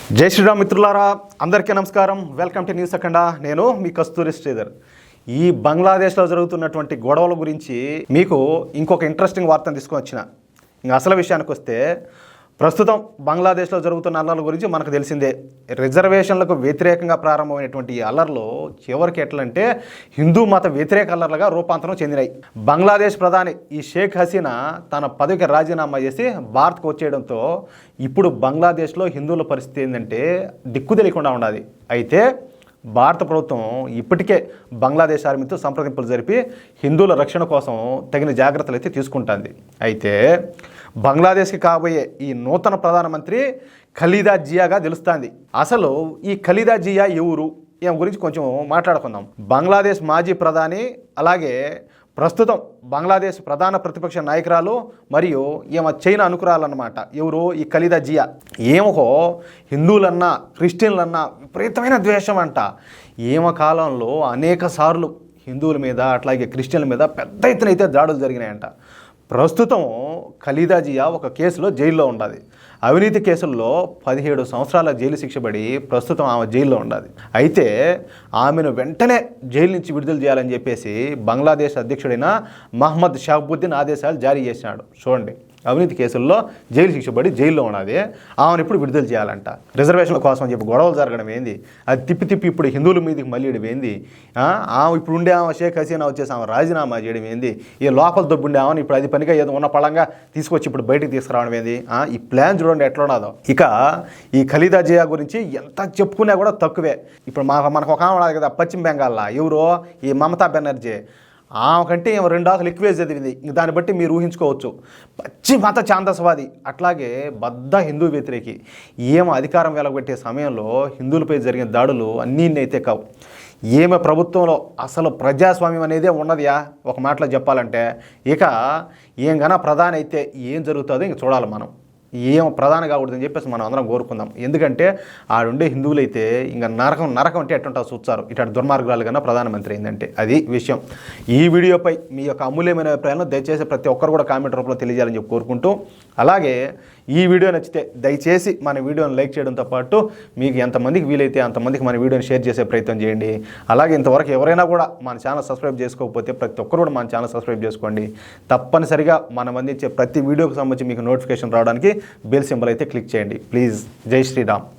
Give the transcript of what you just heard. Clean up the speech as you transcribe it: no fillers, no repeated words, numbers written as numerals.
జై శ్రీరామ్ మిత్రులారా, అందరికీ నమస్కారం. వెల్కమ్ టు న్యూస్ అఖండ. నేను మీ కస్తూరి శ్రీధర్. ఈ బంగ్లాదేశ్లో జరుగుతున్నటువంటి గొడవల గురించి మీకు ఇంకొక ఇంట్రెస్టింగ్ వార్తను తీసుకొని వచ్చిన. ఇంకా అసలు విషయానికి వస్తే, ప్రస్తుతం బంగ్లాదేశ్లో జరుగుతున్న అల్లర్ల గురించి మనకు తెలిసిందే. రిజర్వేషన్లకు వ్యతిరేకంగా ప్రారంభమైనటువంటి ఈ అల్లర్లు చివరికి ఎట్లంటే హిందూ మత వ్యతిరేక అల్లర్లుగా రూపాంతరం చెందినాయి. బంగ్లాదేశ్ ప్రధాని ఈ షేక్ హసీనా తన పదవికి రాజీనామా చేసి భారత్కు వచ్చేయడంతో ఇప్పుడు బంగ్లాదేశ్లో హిందువుల పరిస్థితి ఏంటంటే దిక్కు తెలియకుండా ఉండాలి. అయితే భారత ప్రభుత్వం ఇప్పటికే బంగ్లాదేశ్ ఆర్మీతో సంప్రదింపులు జరిపి హిందువుల రక్షణ కోసం తగిన జాగ్రత్తలు అయితే తీసుకుంటుంది. అయితే బంగ్లాదేశ్కి కాబోయే ఈ నూతన ప్రధానమంత్రి ఖలీదా జియాగా తెలుస్తుంది. అసలు ఈ ఖలీదా జియా ఎవరు, ఈమె గురించి కొంచెం మాట్లాడుకుందాం. బంగ్లాదేశ్ మాజీ ప్రధాని, అలాగే ప్రస్తుతం బంగ్లాదేశ్ ప్రధాన ప్రతిపక్ష నాయకురాలు మరియు ఈమె చైనా అనుకురాలన్నమాట. ఎవరు ఈ ఖలీదా జియా. ఏమో హిందువులన్నా క్రిస్టియన్లన్నా విపరీతమైన ద్వేషం అంట. ఈమె కాలంలో అనేక సార్లు హిందువుల మీద అట్లాగే క్రిస్టియన్ల మీద పెద్ద ఎత్తున అయితే దాడులు జరిగినాయంట. ప్రస్తుతం ఖలీదా జియా ఒక కేసులో జైల్లో ఉండాలి. అవినీతి కేసుల్లో 17 సంవత్సరాల జైలు శిక్ష పడి ప్రస్తుతం ఆమె జైల్లో ఉండాలి. అయితే ఆమెను వెంటనే జైలు నుంచి విడుదల చేయాలని చెప్పేసి బంగ్లాదేశ్ అధ్యక్షుడైన మహమ్మద్ షాహబుద్దీన్ ఆదేశాలు జారీ చేసినాడు. చూడండి, అవినీతి కేసుల్లో జైలు శిక్ష పడి జైల్లో ఉన్నది, ఆమెను ఇప్పుడు విడుదల చేయాలంట. రిజర్వేషన్ల కోసం అని చెప్పి గొడవలు జరగడం ఏంది, అది తిప్పి ఇప్పుడు హిందువుల మీదకి మళ్ళీ ఏంది, ఆమె ఇప్పుడు ఉండే ఆమె షేక్ హసీనా వచ్చేసి ఆమె రాజీనామా చేయడం ఏంది, ఈ లోపల దొబ్బుండే ఆమెను ఇప్పుడు అది పనిగా ఏదో ఉన్న పళంగా తీసుకొచ్చి ఇప్పుడు బయటికి తీసుకురావడం ఏంది. ఈ ప్లాన్ చూడండి ఎట్లా ఉన్నదో. ఇక ఈ ఖలీదా జియా గురించి ఎంత చెప్పుకున్నా కూడా తక్కువే. ఇప్పుడు మనకు ఒక ఆమె ఉన్నది కదా పశ్చిమ బెంగాల్లో, ఎవరో ఈ మమతా బెనర్జీ. ఆమె కంటే ఏమో 2 ఆకులు ఎక్కువే చదివింది. ఇంక దాన్ని బట్టి మీరు ఊహించుకోవచ్చు. పచ్చి మత ఛాందసవాది, అట్లాగే బద్ద హిందూ వ్యతిరేకి. ఏమో అధికారం వెలగబెట్టే సమయంలో హిందువులపై జరిగిన దాడులు అన్నీ అయితే కావు. ఏమే ప్రభుత్వంలో అసలు ప్రజాస్వామ్యం అనేదే ఉన్నదియా ఒక మాటలో చెప్పాలంటే. ఇక ఏం గనా ప్రధాని అయితే ఏం జరుగుతుందో ఇంక చూడాలి మనం. ఏం ప్రధాన కాకూడదని చెప్పేసి మనం అందరం కోరుకుందాం. ఎందుకంటే ఆడుండే హిందువులైతే ఇంకా నరకం అంటే ఎట్టుంటావు చూస్తారు. ఇటు దుర్మార్గాలు కన్నా ప్రధానమంత్రి అయిందంటే అది విషయం. ఈ వీడియోపై మీ యొక్క అమూల్యమైన అభిప్రాయాలను దయచేసి ప్రతి ఒక్కరు కూడా కామెంట్ రూపంలో తెలియజేయాలని చెప్పి కోరుకుంటూ, అలాగే ఈ వీడియో నచ్చితే దయచేసి మన వీడియోని లైక్ చేయడంతో పాటు మీకు ఎంతమందికి వీలైతే అంతమందికి మన వీడియోని షేర్ చేసే ప్రయత్నం చేయండి. అలాగే ఇంతవరకు ఎవరైనా కూడా మన ఛానల్ సబ్స్క్రైబ్ చేసుకోకపోతే ప్రతి ఒక్కరు కూడా మన ఛానల్ సబ్స్క్రైబ్ చేసుకోండి. తప్పనిసరిగా మనం అందించే ప్రతి వీడియోకి సంబంధించి మీకు నోటిఫికేషన్ రావడానికి బెల్ సింబల్ అయితే క్లిక్ చేయండి ప్లీజ్. జై శ్రీరామ్.